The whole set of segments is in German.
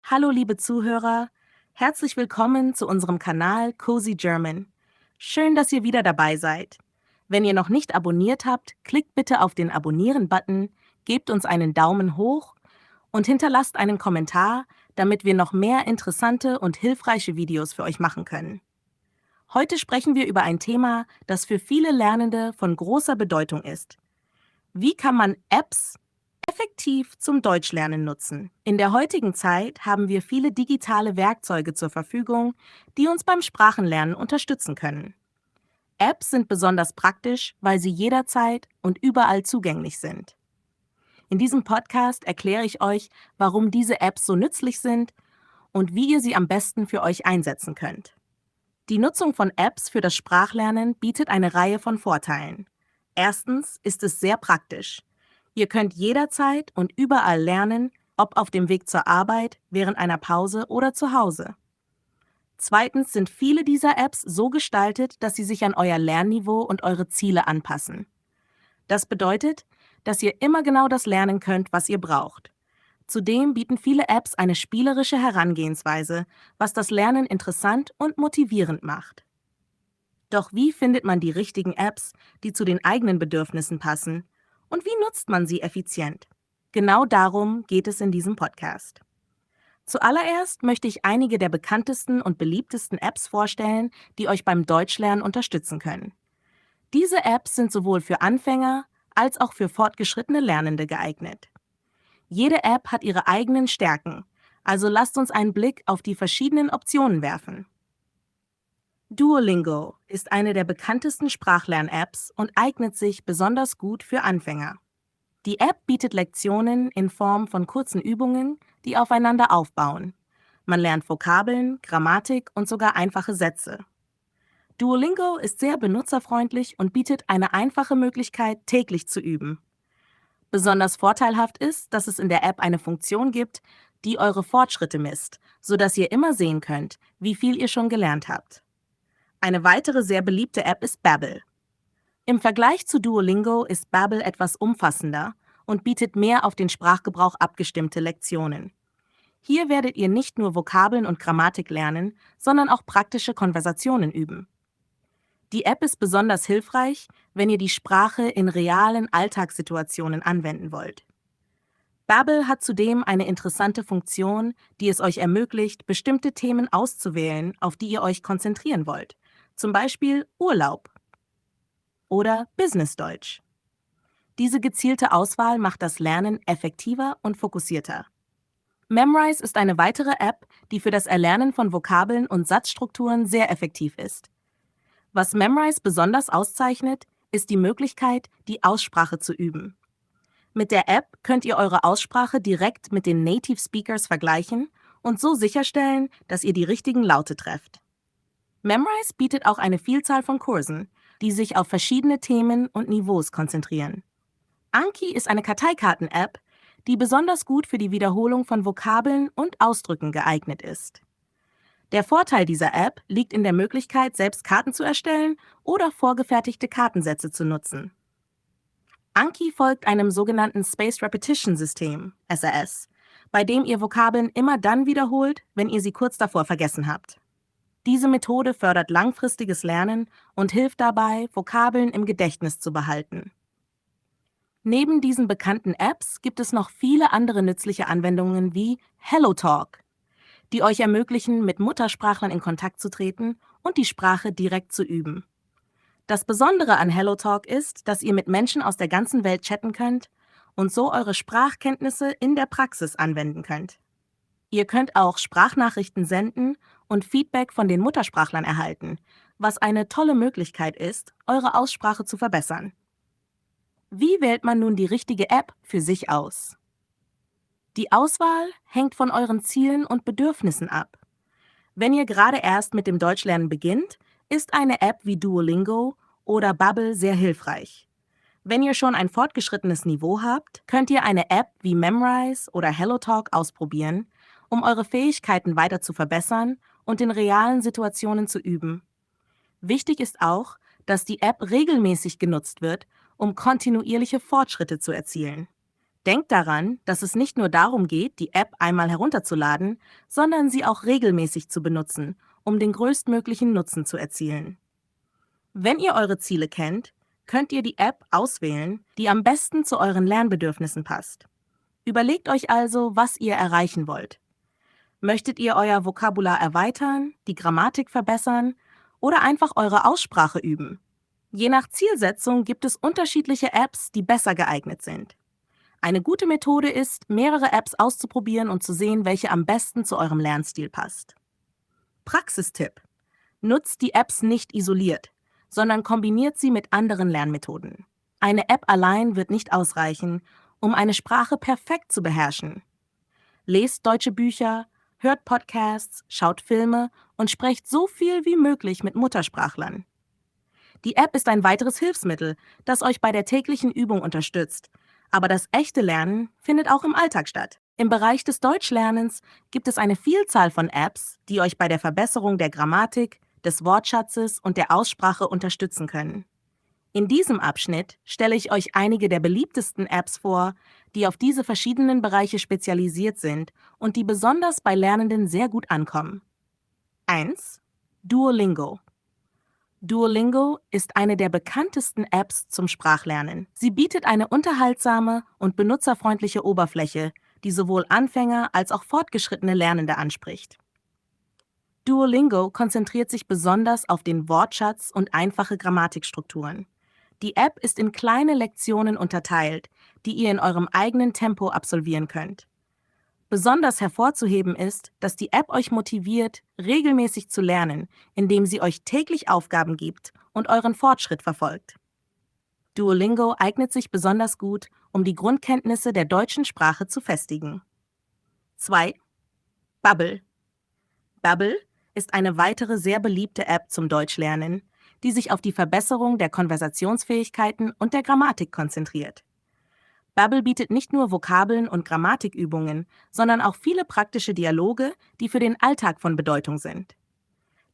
Hallo liebe Zuhörer, herzlich willkommen zu unserem Kanal Cozy German. Schön, dass ihr wieder dabei seid. Wenn ihr noch nicht abonniert habt, klickt bitte auf den Abonnieren-Button, gebt uns einen Daumen hoch und hinterlasst einen Kommentar, damit wir noch mehr interessante und hilfreiche Videos für euch machen können. Heute sprechen wir über ein Thema, das für viele Lernende von großer Bedeutung ist. Wie kann man Apps effektiv zum Deutschlernen nutzen? In der heutigen Zeit haben wir viele digitale Werkzeuge zur Verfügung, die uns beim Sprachenlernen unterstützen können. Apps sind besonders praktisch, weil sie jederzeit und überall zugänglich sind. In diesem Podcast erkläre ich euch, warum diese Apps so nützlich sind und wie ihr sie am besten für euch einsetzen könnt. Die Nutzung von Apps für das Sprachlernen bietet eine Reihe von Vorteilen. Erstens ist es sehr praktisch. Ihr könnt jederzeit und überall lernen, ob auf dem Weg zur Arbeit, während einer Pause oder zu Hause. Zweitens sind viele dieser Apps so gestaltet, dass sie sich an euer Lernniveau und eure Ziele anpassen. Das bedeutet, dass ihr immer genau das lernen könnt, was ihr braucht. Zudem bieten viele Apps eine spielerische Herangehensweise, was das Lernen interessant und motivierend macht. Doch wie findet man die richtigen Apps, die zu den eigenen Bedürfnissen passen? Und wie nutzt man sie effizient? Genau darum geht es in diesem Podcast. Zuallererst möchte ich einige der bekanntesten und beliebtesten Apps vorstellen, die euch beim Deutschlernen unterstützen können. Diese Apps sind sowohl für Anfänger als auch für fortgeschrittene Lernende geeignet. Jede App hat ihre eigenen Stärken, also lasst uns einen Blick auf die verschiedenen Optionen werfen. Duolingo ist eine der bekanntesten Sprachlern-Apps und eignet sich besonders gut für Anfänger. Die App bietet Lektionen in Form von kurzen Übungen, die aufeinander aufbauen. Man lernt Vokabeln, Grammatik und sogar einfache Sätze. Duolingo ist sehr benutzerfreundlich und bietet eine einfache Möglichkeit, täglich zu üben. Besonders vorteilhaft ist, dass es in der App eine Funktion gibt, die eure Fortschritte misst, sodass ihr immer sehen könnt, wie viel ihr schon gelernt habt. Eine weitere sehr beliebte App ist Babbel. Im Vergleich zu Duolingo ist Babbel etwas umfassender und bietet mehr auf den Sprachgebrauch abgestimmte Lektionen. Hier werdet ihr nicht nur Vokabeln und Grammatik lernen, sondern auch praktische Konversationen üben. Die App ist besonders hilfreich, wenn ihr die Sprache in realen Alltagssituationen anwenden wollt. Babbel hat zudem eine interessante Funktion, die es euch ermöglicht, bestimmte Themen auszuwählen, auf die ihr euch konzentrieren wollt. Zum Beispiel Urlaub oder Businessdeutsch. Diese gezielte Auswahl macht das Lernen effektiver und fokussierter. Memrise ist eine weitere App, die für das Erlernen von Vokabeln und Satzstrukturen sehr effektiv ist. Was Memrise besonders auszeichnet, ist die Möglichkeit, die Aussprache zu üben. Mit der App könnt ihr eure Aussprache direkt mit den Native Speakers vergleichen und so sicherstellen, dass ihr die richtigen Laute trefft. Memrise bietet auch eine Vielzahl von Kursen, die sich auf verschiedene Themen und Niveaus konzentrieren. Anki ist eine Karteikarten-App, die besonders gut für die Wiederholung von Vokabeln und Ausdrücken geeignet ist. Der Vorteil dieser App liegt in der Möglichkeit, selbst Karten zu erstellen oder vorgefertigte Kartensätze zu nutzen. Anki folgt einem sogenannten Spaced Repetition System, SAS, bei dem ihr Vokabeln immer dann wiederholt, wenn ihr sie kurz davor vergessen habt. Diese Methode fördert langfristiges Lernen und hilft dabei, Vokabeln im Gedächtnis zu behalten. Neben diesen bekannten Apps gibt es noch viele andere nützliche Anwendungen wie HelloTalk, die euch ermöglichen, mit Muttersprachlern in Kontakt zu treten und die Sprache direkt zu üben. Das Besondere an HelloTalk ist, dass ihr mit Menschen aus der ganzen Welt chatten könnt und so eure Sprachkenntnisse in der Praxis anwenden könnt. Ihr könnt auch Sprachnachrichten senden und Feedback von den Muttersprachlern erhalten, was eine tolle Möglichkeit ist, eure Aussprache zu verbessern. Wie wählt man nun die richtige App für sich aus? Die Auswahl hängt von euren Zielen und Bedürfnissen ab. Wenn ihr gerade erst mit dem Deutschlernen beginnt, ist eine App wie Duolingo oder Babbel sehr hilfreich. Wenn ihr schon ein fortgeschrittenes Niveau habt, könnt ihr eine App wie Memrise oder HelloTalk ausprobieren, um eure Fähigkeiten weiter zu verbessern und in realen Situationen zu üben. Wichtig ist auch, dass die App regelmäßig genutzt wird, um kontinuierliche Fortschritte zu erzielen. Denkt daran, dass es nicht nur darum geht, die App einmal herunterzuladen, sondern sie auch regelmäßig zu benutzen, um den größtmöglichen Nutzen zu erzielen. Wenn ihr eure Ziele kennt, könnt ihr die App auswählen, die am besten zu euren Lernbedürfnissen passt. Überlegt euch also, was ihr erreichen wollt. Möchtet ihr euer Vokabular erweitern, die Grammatik verbessern oder einfach eure Aussprache üben? Je nach Zielsetzung gibt es unterschiedliche Apps, die besser geeignet sind. Eine gute Methode ist, mehrere Apps auszuprobieren und zu sehen, welche am besten zu eurem Lernstil passt. Praxistipp: Nutzt die Apps nicht isoliert, sondern kombiniert sie mit anderen Lernmethoden. Eine App allein wird nicht ausreichen, um eine Sprache perfekt zu beherrschen. Lest deutsche Bücher, hört Podcasts, schaut Filme und sprecht so viel wie möglich mit Muttersprachlern. Die App ist ein weiteres Hilfsmittel, das euch bei der täglichen Übung unterstützt. Aber das echte Lernen findet auch im Alltag statt. Im Bereich des Deutschlernens gibt es eine Vielzahl von Apps, die euch bei der Verbesserung der Grammatik, des Wortschatzes und der Aussprache unterstützen können. In diesem Abschnitt stelle ich euch einige der beliebtesten Apps vor, die auf diese verschiedenen Bereiche spezialisiert sind und die besonders bei Lernenden sehr gut ankommen. 1. Duolingo. Duolingo ist eine der bekanntesten Apps zum Sprachlernen. Sie bietet eine unterhaltsame und benutzerfreundliche Oberfläche, die sowohl Anfänger als auch fortgeschrittene Lernende anspricht. Duolingo konzentriert sich besonders auf den Wortschatz und einfache Grammatikstrukturen. Die App ist in kleine Lektionen unterteilt, die ihr in eurem eigenen Tempo absolvieren könnt. Besonders hervorzuheben ist, dass die App euch motiviert, regelmäßig zu lernen, indem sie euch täglich Aufgaben gibt und euren Fortschritt verfolgt. Duolingo eignet sich besonders gut, um die Grundkenntnisse der deutschen Sprache zu festigen. 2. Babbel. Babbel ist eine weitere sehr beliebte App zum Deutschlernen, die sich auf die Verbesserung der Konversationsfähigkeiten und der Grammatik konzentriert. Babbel bietet nicht nur Vokabeln und Grammatikübungen, sondern auch viele praktische Dialoge, die für den Alltag von Bedeutung sind.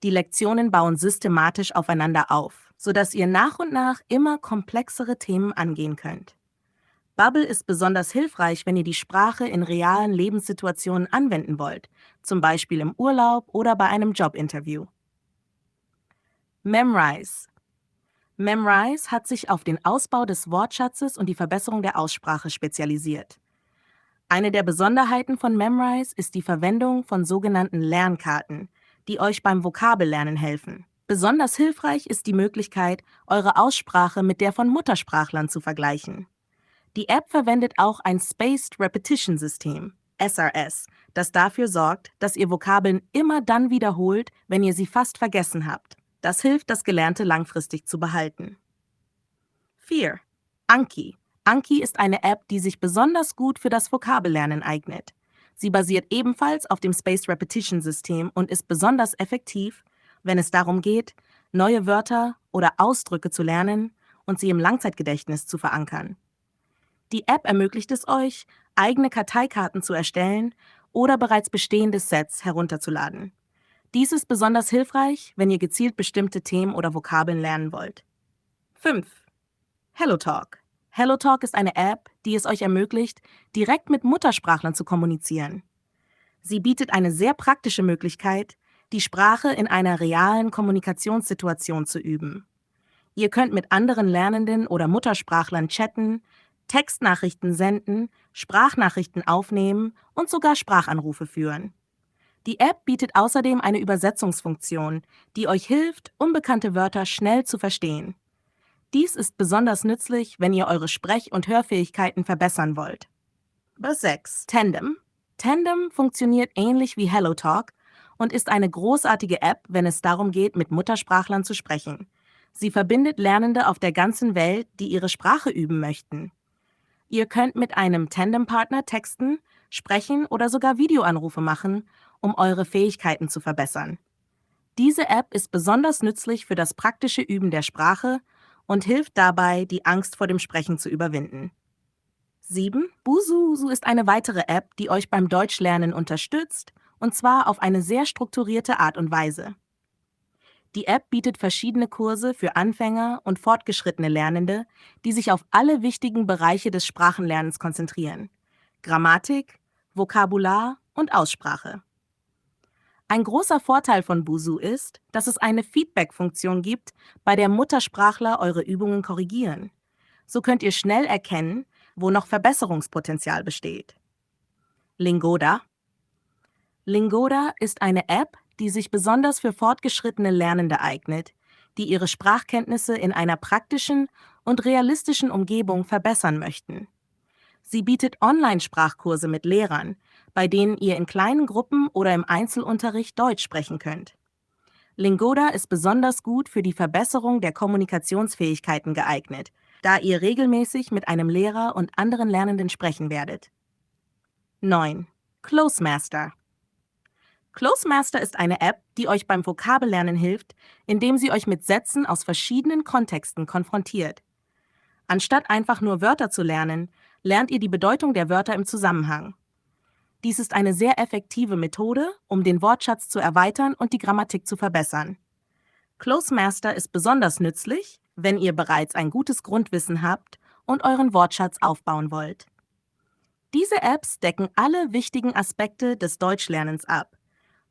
Die Lektionen bauen systematisch aufeinander auf, sodass ihr nach und nach immer komplexere Themen angehen könnt. Babbel ist besonders hilfreich, wenn ihr die Sprache in realen Lebenssituationen anwenden wollt, zum Beispiel im Urlaub oder bei einem Jobinterview. Memrise. Memrise hat sich auf den Ausbau des Wortschatzes und die Verbesserung der Aussprache spezialisiert. Eine der Besonderheiten von Memrise ist die Verwendung von sogenannten Lernkarten, die euch beim Vokabellernen helfen. Besonders hilfreich ist die Möglichkeit, eure Aussprache mit der von Muttersprachlern zu vergleichen. Die App verwendet auch ein Spaced Repetition System, SRS, das dafür sorgt, dass ihr Vokabeln immer dann wiederholt, wenn ihr sie fast vergessen habt. Das hilft, das Gelernte langfristig zu behalten. 4. Anki. Anki ist eine App, die sich besonders gut für das Vokabellernen eignet. Sie basiert ebenfalls auf dem Spaced Repetition System und ist besonders effektiv, wenn es darum geht, neue Wörter oder Ausdrücke zu lernen und sie im Langzeitgedächtnis zu verankern. Die App ermöglicht es euch, eigene Karteikarten zu erstellen oder bereits bestehende Sets herunterzuladen. Dies ist besonders hilfreich, wenn ihr gezielt bestimmte Themen oder Vokabeln lernen wollt. 5. HelloTalk. HelloTalk ist eine App, die es euch ermöglicht, direkt mit Muttersprachlern zu kommunizieren. Sie bietet eine sehr praktische Möglichkeit, die Sprache in einer realen Kommunikationssituation zu üben. Ihr könnt mit anderen Lernenden oder Muttersprachlern chatten, Textnachrichten senden, Sprachnachrichten aufnehmen und sogar Sprachanrufe führen. Die App bietet außerdem eine Übersetzungsfunktion, die euch hilft, unbekannte Wörter schnell zu verstehen. Dies ist besonders nützlich, wenn ihr eure Sprech- und Hörfähigkeiten verbessern wollt. 6. Tandem. Tandem funktioniert ähnlich wie HelloTalk und ist eine großartige App, wenn es darum geht, mit Muttersprachlern zu sprechen. Sie verbindet Lernende auf der ganzen Welt, die ihre Sprache üben möchten. Ihr könnt mit einem Tandempartner texten, sprechen oder sogar Videoanrufe machen, um eure Fähigkeiten zu verbessern. Diese App ist besonders nützlich für das praktische Üben der Sprache und hilft dabei, die Angst vor dem Sprechen zu überwinden. 7. Bususu ist eine weitere App, die euch beim Deutschlernen unterstützt, und zwar auf eine sehr strukturierte Art und Weise. Die App bietet verschiedene Kurse für Anfänger und fortgeschrittene Lernende, die sich auf alle wichtigen Bereiche des Sprachenlernens konzentrieren: Grammatik, Vokabular und Aussprache. Ein großer Vorteil von Busuu ist, dass es eine Feedback-Funktion gibt, bei der Muttersprachler eure Übungen korrigieren. So könnt ihr schnell erkennen, wo noch Verbesserungspotenzial besteht. Lingoda. Lingoda ist eine App, die sich besonders für fortgeschrittene Lernende eignet, die ihre Sprachkenntnisse in einer praktischen und realistischen Umgebung verbessern möchten. Sie bietet Online-Sprachkurse mit Lehrern, bei denen ihr in kleinen Gruppen oder im Einzelunterricht Deutsch sprechen könnt. Lingoda ist besonders gut für die Verbesserung der Kommunikationsfähigkeiten geeignet, da ihr regelmäßig mit einem Lehrer und anderen Lernenden sprechen werdet. 9. Closemaster. Closemaster ist eine App, die euch beim Vokabellernen hilft, indem sie euch mit Sätzen aus verschiedenen Kontexten konfrontiert. Anstatt einfach nur Wörter zu lernen, lernt ihr die Bedeutung der Wörter im Zusammenhang. Dies ist eine sehr effektive Methode, um den Wortschatz zu erweitern und die Grammatik zu verbessern. Closemaster ist besonders nützlich, wenn ihr bereits ein gutes Grundwissen habt und euren Wortschatz aufbauen wollt. Diese Apps decken alle wichtigen Aspekte des Deutschlernens ab,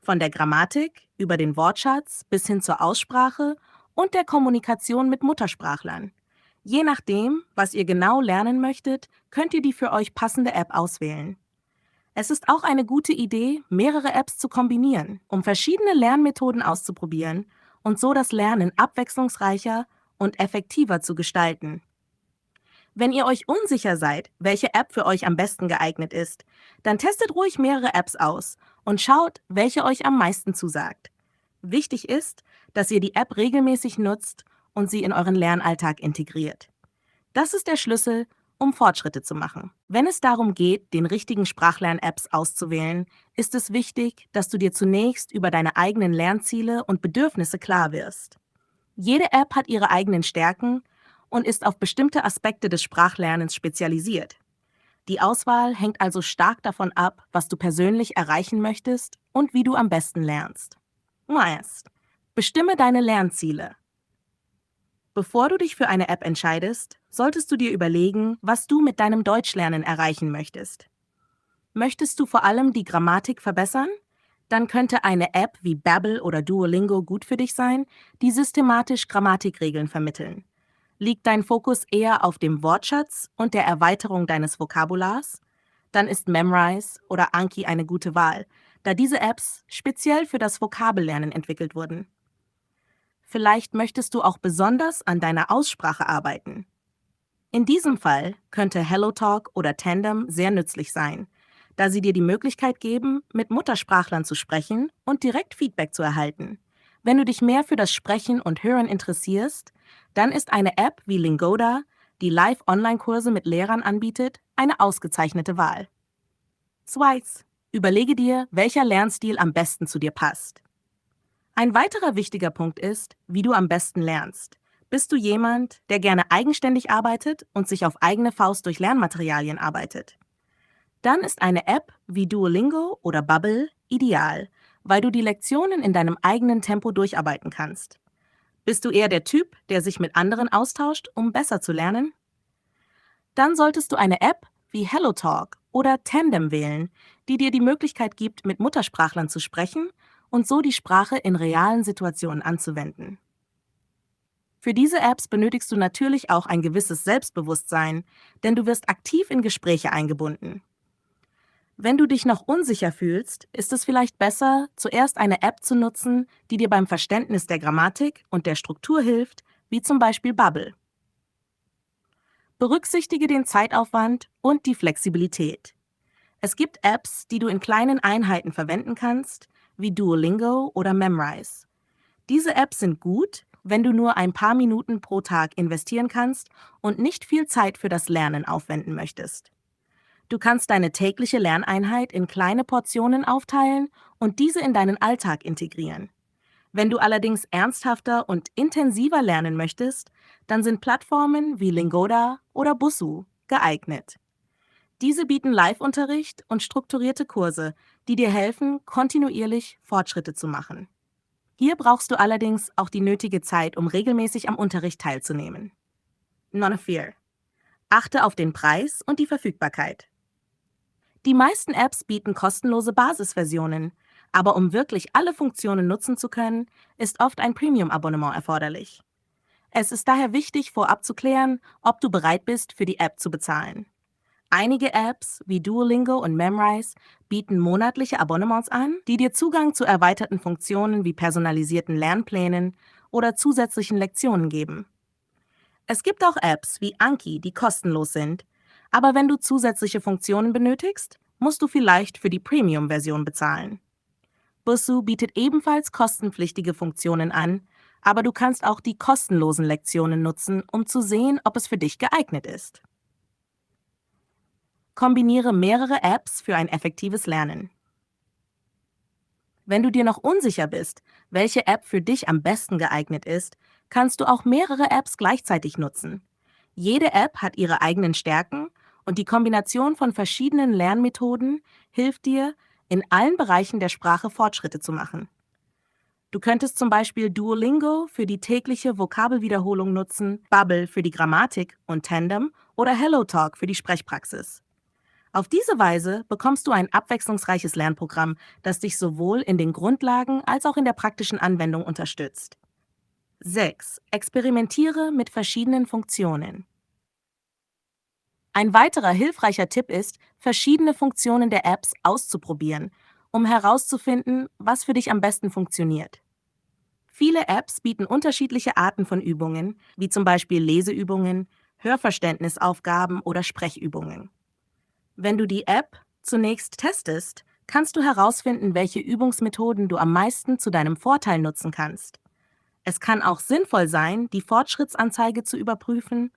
von der Grammatik über den Wortschatz bis hin zur Aussprache und der Kommunikation mit Muttersprachlern. Je nachdem, was ihr genau lernen möchtet, könnt ihr die für euch passende App auswählen. Es ist auch eine gute Idee, mehrere Apps zu kombinieren, um verschiedene Lernmethoden auszuprobieren und so das Lernen abwechslungsreicher und effektiver zu gestalten. Wenn ihr euch unsicher seid, welche App für euch am besten geeignet ist, dann testet ruhig mehrere Apps aus und schaut, welche euch am meisten zusagt. Wichtig ist, dass ihr die App regelmäßig nutzt und sie in euren Lernalltag integriert. Das ist der Schlüssel, um Fortschritte zu machen. Wenn es darum geht, den richtigen Sprachlern-Apps auszuwählen, ist es wichtig, dass du dir zunächst über deine eigenen Lernziele und Bedürfnisse klar wirst. Jede App hat ihre eigenen Stärken und ist auf bestimmte Aspekte des Sprachlernens spezialisiert. Die Auswahl hängt also stark davon ab, was du persönlich erreichen möchtest und wie du am besten lernst. Meist. Bestimme deine Lernziele. Bevor du dich für eine App entscheidest, solltest du dir überlegen, was du mit deinem Deutschlernen erreichen möchtest. Möchtest du vor allem die Grammatik verbessern? Dann könnte eine App wie Babbel oder Duolingo gut für dich sein, die systematisch Grammatikregeln vermitteln. Liegt dein Fokus eher auf dem Wortschatz und der Erweiterung deines Vokabulars? Dann ist Memrise oder Anki eine gute Wahl, da diese Apps speziell für das Vokabellernen entwickelt wurden. Vielleicht möchtest du auch besonders an deiner Aussprache arbeiten. In diesem Fall könnte HelloTalk oder Tandem sehr nützlich sein, da sie dir die Möglichkeit geben, mit Muttersprachlern zu sprechen und direkt Feedback zu erhalten. Wenn du dich mehr für das Sprechen und Hören interessierst, dann ist eine App wie Lingoda, die Live-Online-Kurse mit Lehrern anbietet, eine ausgezeichnete Wahl. 2. Überlege dir, welcher Lernstil am besten zu dir passt. Ein weiterer wichtiger Punkt ist, wie du am besten lernst. Bist du jemand, der gerne eigenständig arbeitet und sich auf eigene Faust durch Lernmaterialien arbeitet? Dann ist eine App wie Duolingo oder Babbel ideal, weil du die Lektionen in deinem eigenen Tempo durcharbeiten kannst. Bist du eher der Typ, der sich mit anderen austauscht, um besser zu lernen? Dann solltest du eine App wie HelloTalk oder Tandem wählen, die dir die Möglichkeit gibt, mit Muttersprachlern zu sprechen und so die Sprache in realen Situationen anzuwenden. Für diese Apps benötigst du natürlich auch ein gewisses Selbstbewusstsein, denn du wirst aktiv in Gespräche eingebunden. Wenn du dich noch unsicher fühlst, ist es vielleicht besser, zuerst eine App zu nutzen, die dir beim Verständnis der Grammatik und der Struktur hilft, wie zum Beispiel Babbel. Berücksichtige den Zeitaufwand und die Flexibilität. Es gibt Apps, die du in kleinen Einheiten verwenden kannst, wie Duolingo oder Memrise. Diese Apps sind gut, wenn du nur ein paar Minuten pro Tag investieren kannst und nicht viel Zeit für das Lernen aufwenden möchtest. Du kannst deine tägliche Lerneinheit in kleine Portionen aufteilen und diese in deinen Alltag integrieren. Wenn du allerdings ernsthafter und intensiver lernen möchtest, dann sind Plattformen wie Lingoda oder Busuu geeignet. Diese bieten Live-Unterricht und strukturierte Kurse, die dir helfen, kontinuierlich Fortschritte zu machen. Hier brauchst du allerdings auch die nötige Zeit, um regelmäßig am Unterricht teilzunehmen. Nummer 4. Achte auf den Preis und die Verfügbarkeit. Die meisten Apps bieten kostenlose Basisversionen, aber um wirklich alle Funktionen nutzen zu können, ist oft ein Premium-Abonnement erforderlich. Es ist daher wichtig, vorab zu klären, ob du bereit bist, für die App zu bezahlen. Einige Apps wie Duolingo und Memrise bieten monatliche Abonnements an, die dir Zugang zu erweiterten Funktionen wie personalisierten Lernplänen oder zusätzlichen Lektionen geben. Es gibt auch Apps wie Anki, die kostenlos sind, aber wenn du zusätzliche Funktionen benötigst, musst du vielleicht für die Premium-Version bezahlen. Busuu bietet ebenfalls kostenpflichtige Funktionen an, aber du kannst auch die kostenlosen Lektionen nutzen, um zu sehen, ob es für dich geeignet ist. Kombiniere mehrere Apps für ein effektives Lernen. Wenn du dir noch unsicher bist, welche App für dich am besten geeignet ist, kannst du auch mehrere Apps gleichzeitig nutzen. Jede App hat ihre eigenen Stärken und die Kombination von verschiedenen Lernmethoden hilft dir, in allen Bereichen der Sprache Fortschritte zu machen. Du könntest zum Beispiel Duolingo für die tägliche Vokabelwiederholung nutzen, Babbel für die Grammatik und Tandem oder HelloTalk für die Sprechpraxis. Auf diese Weise bekommst du ein abwechslungsreiches Lernprogramm, das dich sowohl in den Grundlagen als auch in der praktischen Anwendung unterstützt. 6. Experimentiere mit verschiedenen Funktionen. Ein weiterer hilfreicher Tipp ist, verschiedene Funktionen der Apps auszuprobieren, um herauszufinden, was für dich am besten funktioniert. Viele Apps bieten unterschiedliche Arten von Übungen, wie zum Beispiel Leseübungen, Hörverständnisaufgaben oder Sprechübungen. Wenn du die App zunächst testest, kannst du herausfinden, welche Übungsmethoden du am meisten zu deinem Vorteil nutzen kannst. Es kann auch sinnvoll sein, die Fortschrittsanzeige zu überprüfen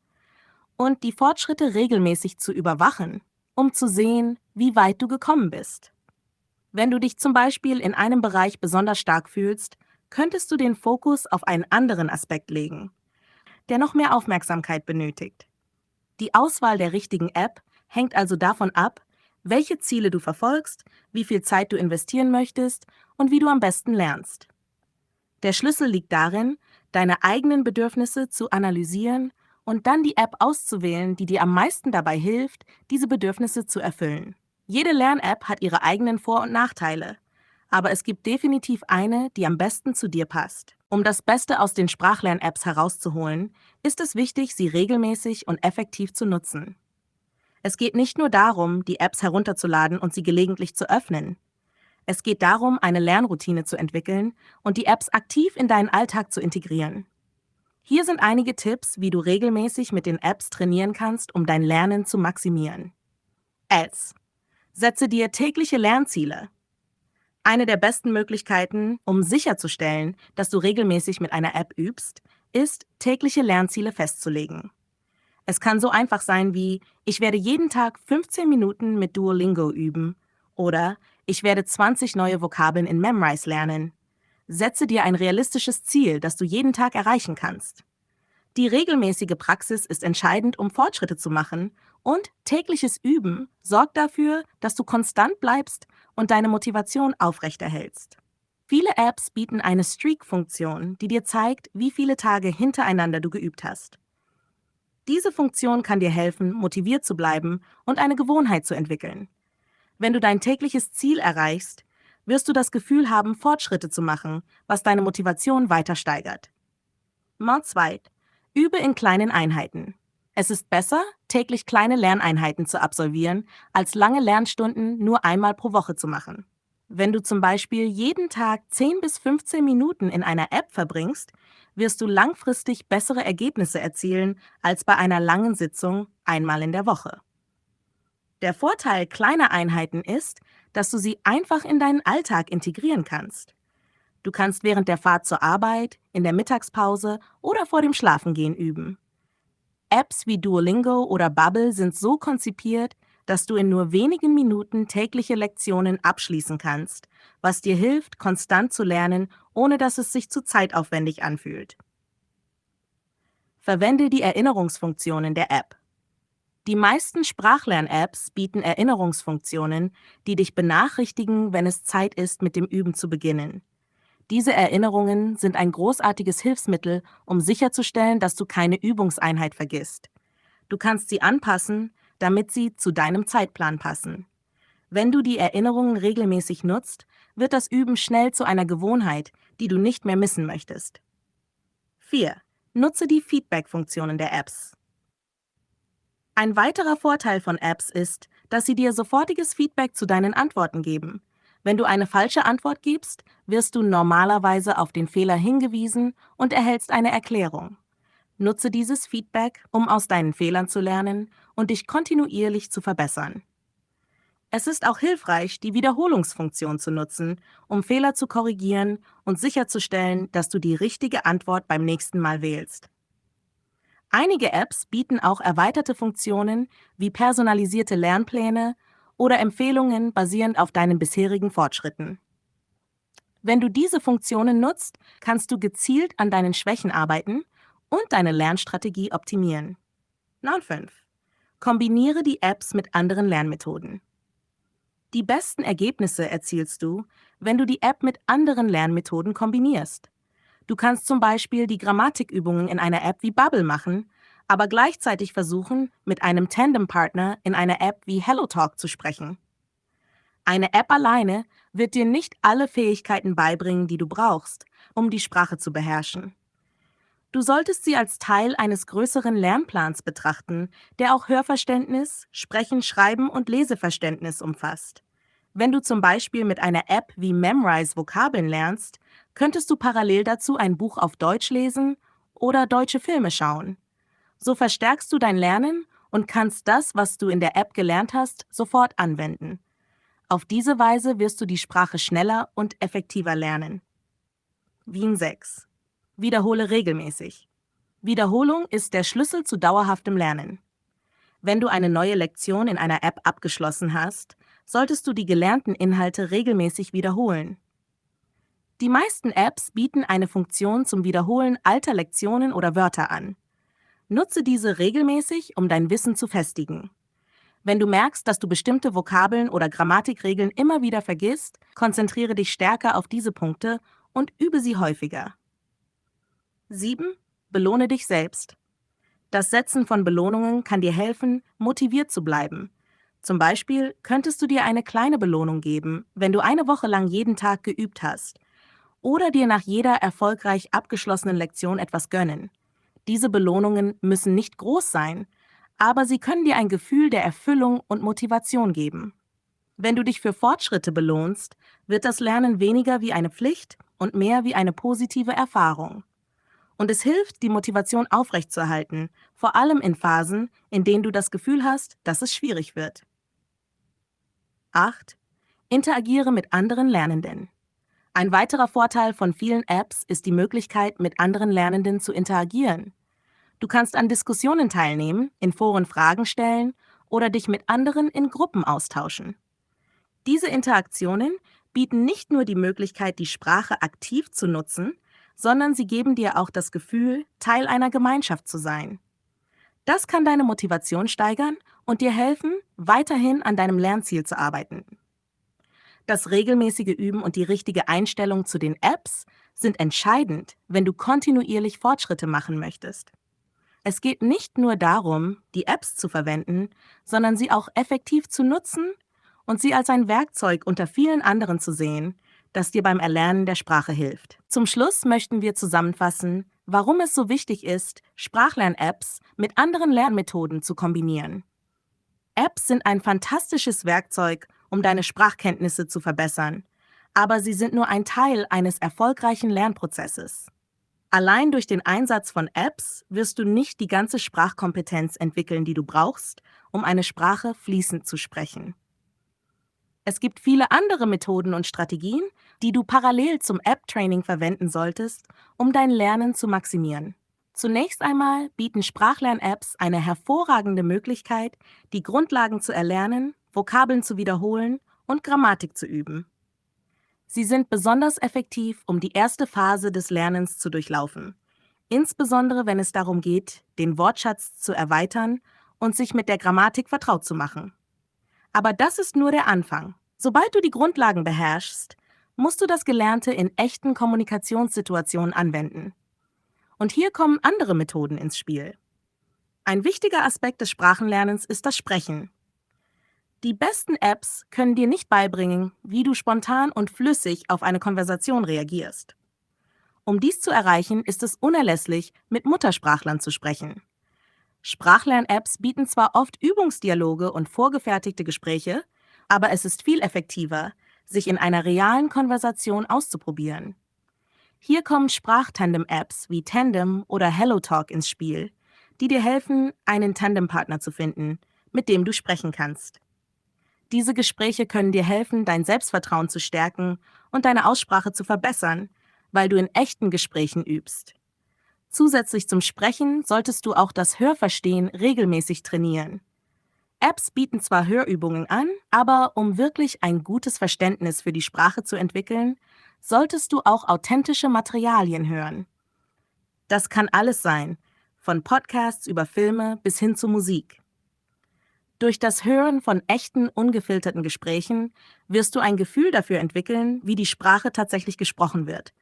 und die Fortschritte regelmäßig zu überwachen, um zu sehen, wie weit du gekommen bist. Wenn du dich zum Beispiel in einem Bereich besonders stark fühlst, könntest du den Fokus auf einen anderen Aspekt legen, der noch mehr Aufmerksamkeit benötigt. Die Auswahl der richtigen App hängt also davon ab, welche Ziele du verfolgst, wie viel Zeit du investieren möchtest und wie du am besten lernst. Der Schlüssel liegt darin, deine eigenen Bedürfnisse zu analysieren und dann die App auszuwählen, die dir am meisten dabei hilft, diese Bedürfnisse zu erfüllen. Jede Lern-App hat ihre eigenen Vor- und Nachteile, aber es gibt definitiv eine, die am besten zu dir passt. Um das Beste aus den Sprachlern-Apps herauszuholen, ist es wichtig, sie regelmäßig und effektiv zu nutzen. Es geht nicht nur darum, die Apps herunterzuladen und sie gelegentlich zu öffnen. Es geht darum, eine Lernroutine zu entwickeln und die Apps aktiv in deinen Alltag zu integrieren. Hier sind einige Tipps, wie du regelmäßig mit den Apps trainieren kannst, um dein Lernen zu maximieren. Ads. Setze dir tägliche Lernziele. Eine der besten Möglichkeiten, um sicherzustellen, dass du regelmäßig mit einer App übst, ist, tägliche Lernziele festzulegen. Es kann so einfach sein wie, ich werde jeden Tag 15 Minuten mit Duolingo üben oder ich werde 20 neue Vokabeln in Memrise lernen. Setze dir ein realistisches Ziel, das du jeden Tag erreichen kannst. Die regelmäßige Praxis ist entscheidend, um Fortschritte zu machen, und tägliches Üben sorgt dafür, dass du konstant bleibst und deine Motivation aufrechterhältst. Viele Apps bieten eine Streak-Funktion, die dir zeigt, wie viele Tage hintereinander du geübt hast. Diese Funktion kann dir helfen, motiviert zu bleiben und eine Gewohnheit zu entwickeln. Wenn du dein tägliches Ziel erreichst, wirst du das Gefühl haben, Fortschritte zu machen, was deine Motivation weiter steigert. Mod 2. Übe in kleinen Einheiten. Es ist besser, täglich kleine Lerneinheiten zu absolvieren, als lange Lernstunden nur einmal pro Woche zu machen. Wenn du zum Beispiel jeden Tag 10 bis 15 Minuten in einer App verbringst, wirst du langfristig bessere Ergebnisse erzielen als bei einer langen Sitzung einmal in der Woche. Der Vorteil kleiner Einheiten ist, dass du sie einfach in deinen Alltag integrieren kannst. Du kannst während der Fahrt zur Arbeit, in der Mittagspause oder vor dem Schlafengehen üben. Apps wie Duolingo oder Babbel sind so konzipiert, dass du in nur wenigen Minuten tägliche Lektionen abschließen kannst, was dir hilft, konstant zu lernen, ohne dass es sich zu zeitaufwendig anfühlt. Verwende die Erinnerungsfunktionen der App. Die meisten Sprachlern-Apps bieten Erinnerungsfunktionen, die dich benachrichtigen, wenn es Zeit ist, mit dem Üben zu beginnen. Diese Erinnerungen sind ein großartiges Hilfsmittel, um sicherzustellen, dass du keine Übungseinheit vergisst. Du kannst sie anpassen, damit sie zu deinem Zeitplan passen. Wenn du die Erinnerungen regelmäßig nutzt, wird das Üben schnell zu einer Gewohnheit, die du nicht mehr missen möchtest. 4. Nutze die Feedback-Funktionen der Apps. Ein weiterer Vorteil von Apps ist, dass sie dir sofortiges Feedback zu deinen Antworten geben. Wenn du eine falsche Antwort gibst, wirst du normalerweise auf den Fehler hingewiesen und erhältst eine Erklärung. Nutze dieses Feedback, um aus deinen Fehlern zu lernen und dich kontinuierlich zu verbessern. Es ist auch hilfreich, die Wiederholungsfunktion zu nutzen, um Fehler zu korrigieren und sicherzustellen, dass du die richtige Antwort beim nächsten Mal wählst. Einige Apps bieten auch erweiterte Funktionen wie personalisierte Lernpläne oder Empfehlungen basierend auf deinen bisherigen Fortschritten. Wenn du diese Funktionen nutzt, kannst du gezielt an deinen Schwächen arbeiten und deine Lernstrategie optimieren. 9.5. Kombiniere die Apps mit anderen Lernmethoden. Die besten Ergebnisse erzielst du, wenn du die App mit anderen Lernmethoden kombinierst. Du kannst zum Beispiel die Grammatikübungen in einer App wie Babbel machen, aber gleichzeitig versuchen, mit einem Tandem-Partner in einer App wie HelloTalk zu sprechen. Eine App alleine wird dir nicht alle Fähigkeiten beibringen, die du brauchst, um die Sprache zu beherrschen. Du solltest sie als Teil eines größeren Lernplans betrachten, der auch Hörverständnis, Sprechen, Schreiben und Leseverständnis umfasst. Wenn du zum Beispiel mit einer App wie Memrise Vokabeln lernst, könntest du parallel dazu ein Buch auf Deutsch lesen oder deutsche Filme schauen. So verstärkst du dein Lernen und kannst das, was du in der App gelernt hast, sofort anwenden. Auf diese Weise wirst du die Sprache schneller und effektiver lernen. Wien 6. Wiederhole regelmäßig. Wiederholung ist der Schlüssel zu dauerhaftem Lernen. Wenn du eine neue Lektion in einer App abgeschlossen hast, solltest du die gelernten Inhalte regelmäßig wiederholen. Die meisten Apps bieten eine Funktion zum Wiederholen alter Lektionen oder Wörter an. Nutze diese regelmäßig, um dein Wissen zu festigen. Wenn du merkst, dass du bestimmte Vokabeln oder Grammatikregeln immer wieder vergisst, konzentriere dich stärker auf diese Punkte und übe sie häufiger. 7. Belohne dich selbst. Das Setzen von Belohnungen kann dir helfen, motiviert zu bleiben. Zum Beispiel könntest du dir eine kleine Belohnung geben, wenn du eine Woche lang jeden Tag geübt hast, oder dir nach jeder erfolgreich abgeschlossenen Lektion etwas gönnen. Diese Belohnungen müssen nicht groß sein, aber sie können dir ein Gefühl der Erfüllung und Motivation geben. Wenn du dich für Fortschritte belohnst, wird das Lernen weniger wie eine Pflicht und mehr wie eine positive Erfahrung. Und es hilft, die Motivation aufrechtzuerhalten, vor allem in Phasen, in denen du das Gefühl hast, dass es schwierig wird. 8. Interagiere mit anderen Lernenden. Ein weiterer Vorteil von vielen Apps ist die Möglichkeit, mit anderen Lernenden zu interagieren. Du kannst an Diskussionen teilnehmen, in Foren Fragen stellen oder dich mit anderen in Gruppen austauschen. Diese Interaktionen bieten nicht nur die Möglichkeit, die Sprache aktiv zu nutzen, sondern sie geben dir auch das Gefühl, Teil einer Gemeinschaft zu sein. Das kann deine Motivation steigern und dir helfen, weiterhin an deinem Lernziel zu arbeiten. Das regelmäßige Üben und die richtige Einstellung zu den Apps sind entscheidend, wenn du kontinuierlich Fortschritte machen möchtest. Es geht nicht nur darum, die Apps zu verwenden, sondern sie auch effektiv zu nutzen und sie als ein Werkzeug unter vielen anderen zu sehen, das dir beim Erlernen der Sprache hilft. Zum Schluss möchten wir zusammenfassen, warum es so wichtig ist, Sprachlern-Apps mit anderen Lernmethoden zu kombinieren. Apps sind ein fantastisches Werkzeug, um deine Sprachkenntnisse zu verbessern, aber sie sind nur ein Teil eines erfolgreichen Lernprozesses. Allein durch den Einsatz von Apps wirst du nicht die ganze Sprachkompetenz entwickeln, die du brauchst, um eine Sprache fließend zu sprechen. Es gibt viele andere Methoden und Strategien, die du parallel zum App-Training verwenden solltest, um dein Lernen zu maximieren. Zunächst einmal bieten Sprachlern-Apps eine hervorragende Möglichkeit, die Grundlagen zu erlernen, Vokabeln zu wiederholen und Grammatik zu üben. Sie sind besonders effektiv, um die erste Phase des Lernens zu durchlaufen, insbesondere wenn es darum geht, den Wortschatz zu erweitern und sich mit der Grammatik vertraut zu machen. Aber das ist nur der Anfang. Sobald du die Grundlagen beherrschst, musst du das Gelernte in echten Kommunikationssituationen anwenden. Und hier kommen andere Methoden ins Spiel. Ein wichtiger Aspekt des Sprachenlernens ist das Sprechen. Die besten Apps können dir nicht beibringen, wie du spontan und flüssig auf eine Konversation reagierst. Um dies zu erreichen, ist es unerlässlich, mit Muttersprachlern zu sprechen. Sprachlern-Apps bieten zwar oft Übungsdialoge und vorgefertigte Gespräche, aber es ist viel effektiver, sich in einer realen Konversation auszuprobieren. Hier kommen Sprachtandem-Apps wie Tandem oder HelloTalk ins Spiel, die dir helfen, einen Tandempartner zu finden, mit dem du sprechen kannst. Diese Gespräche können dir helfen, dein Selbstvertrauen zu stärken und deine Aussprache zu verbessern, weil du in echten Gesprächen übst. Zusätzlich zum Sprechen solltest du auch das Hörverstehen regelmäßig trainieren. Apps bieten zwar Hörübungen an, aber um wirklich ein gutes Verständnis für die Sprache zu entwickeln, solltest du auch authentische Materialien hören. Das kann alles sein, von Podcasts über Filme bis hin zu Musik. Durch das Hören von echten, ungefilterten Gesprächen wirst du ein Gefühl dafür entwickeln, wie die Sprache tatsächlich gesprochen wird.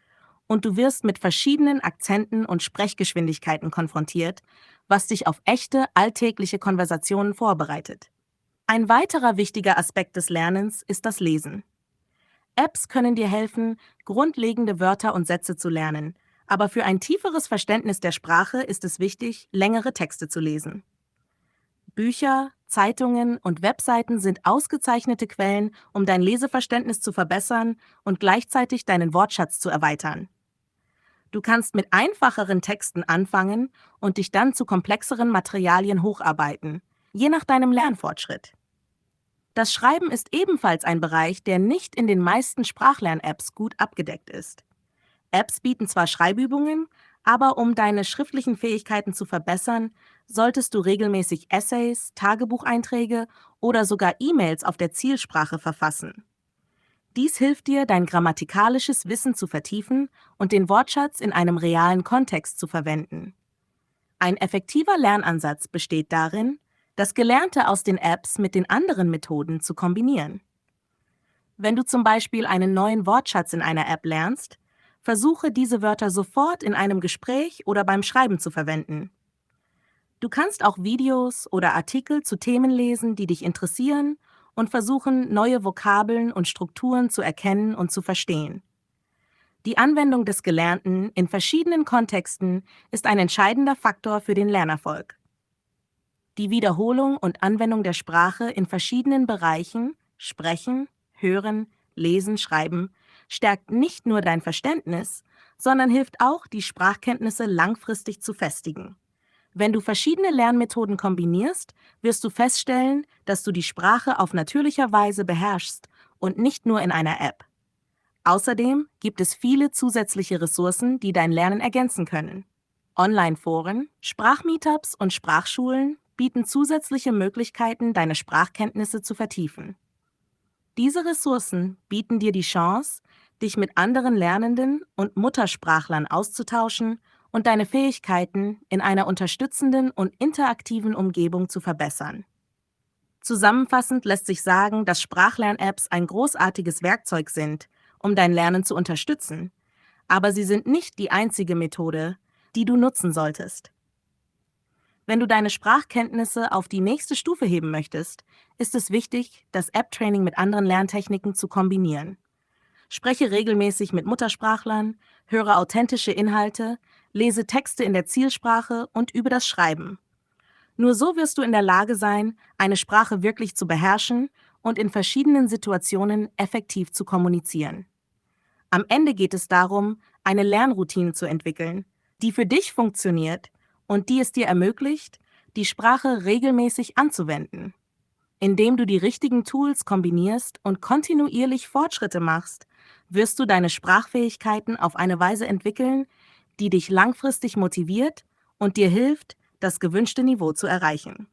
Und du wirst mit verschiedenen Akzenten und Sprechgeschwindigkeiten konfrontiert, was dich auf echte, alltägliche Konversationen vorbereitet. Ein weiterer wichtiger Aspekt des Lernens ist das Lesen. Apps können dir helfen, grundlegende Wörter und Sätze zu lernen, aber für ein tieferes Verständnis der Sprache ist es wichtig, längere Texte zu lesen. Bücher, Zeitungen und Webseiten sind ausgezeichnete Quellen, um dein Leseverständnis zu verbessern und gleichzeitig deinen Wortschatz zu erweitern. Du kannst mit einfacheren Texten anfangen und dich dann zu komplexeren Materialien hocharbeiten, je nach deinem Lernfortschritt. Das Schreiben ist ebenfalls ein Bereich, der nicht in den meisten Sprachlern-Apps gut abgedeckt ist. Apps bieten zwar Schreibübungen, aber um deine schriftlichen Fähigkeiten zu verbessern, solltest du regelmäßig Essays, Tagebucheinträge oder sogar E-Mails auf der Zielsprache verfassen. Dies hilft dir, dein grammatikalisches Wissen zu vertiefen und den Wortschatz in einem realen Kontext zu verwenden. Ein effektiver Lernansatz besteht darin, das Gelernte aus den Apps mit den anderen Methoden zu kombinieren. Wenn du zum Beispiel einen neuen Wortschatz in einer App lernst, versuche diese Wörter sofort in einem Gespräch oder beim Schreiben zu verwenden. Du kannst auch Videos oder Artikel zu Themen lesen, die dich interessieren und versuchen, neue Vokabeln und Strukturen zu erkennen und zu verstehen. Die Anwendung des Gelernten in verschiedenen Kontexten ist ein entscheidender Faktor für den Lernerfolg. Die Wiederholung und Anwendung der Sprache in verschiedenen Bereichen, Sprechen, Hören, Lesen, Schreiben, stärkt nicht nur dein Verständnis, sondern hilft auch, die Sprachkenntnisse langfristig zu festigen. Wenn du verschiedene Lernmethoden kombinierst, wirst du feststellen, dass du die Sprache auf natürlicher Weise beherrschst und nicht nur in einer App. Außerdem gibt es viele zusätzliche Ressourcen, die dein Lernen ergänzen können. Online-Foren, Sprachmeetups und Sprachschulen bieten zusätzliche Möglichkeiten, deine Sprachkenntnisse zu vertiefen. Diese Ressourcen bieten dir die Chance, dich mit anderen Lernenden und Muttersprachlern auszutauschen und deine Fähigkeiten in einer unterstützenden und interaktiven Umgebung zu verbessern. Zusammenfassend lässt sich sagen, dass Sprachlern-Apps ein großartiges Werkzeug sind, um dein Lernen zu unterstützen, aber sie sind nicht die einzige Methode, die du nutzen solltest. Wenn du deine Sprachkenntnisse auf die nächste Stufe heben möchtest, ist es wichtig, das App-Training mit anderen Lerntechniken zu kombinieren. Spreche regelmäßig mit Muttersprachlern, höre authentische Inhalte, lese Texte in der Zielsprache und übe das Schreiben. Nur so wirst du in der Lage sein, eine Sprache wirklich zu beherrschen und in verschiedenen Situationen effektiv zu kommunizieren. Am Ende geht es darum, eine Lernroutine zu entwickeln, die für dich funktioniert und die es dir ermöglicht, die Sprache regelmäßig anzuwenden. Indem du die richtigen Tools kombinierst und kontinuierlich Fortschritte machst, wirst du deine Sprachfähigkeiten auf eine Weise entwickeln, die dich langfristig motiviert und dir hilft, das gewünschte Niveau zu erreichen.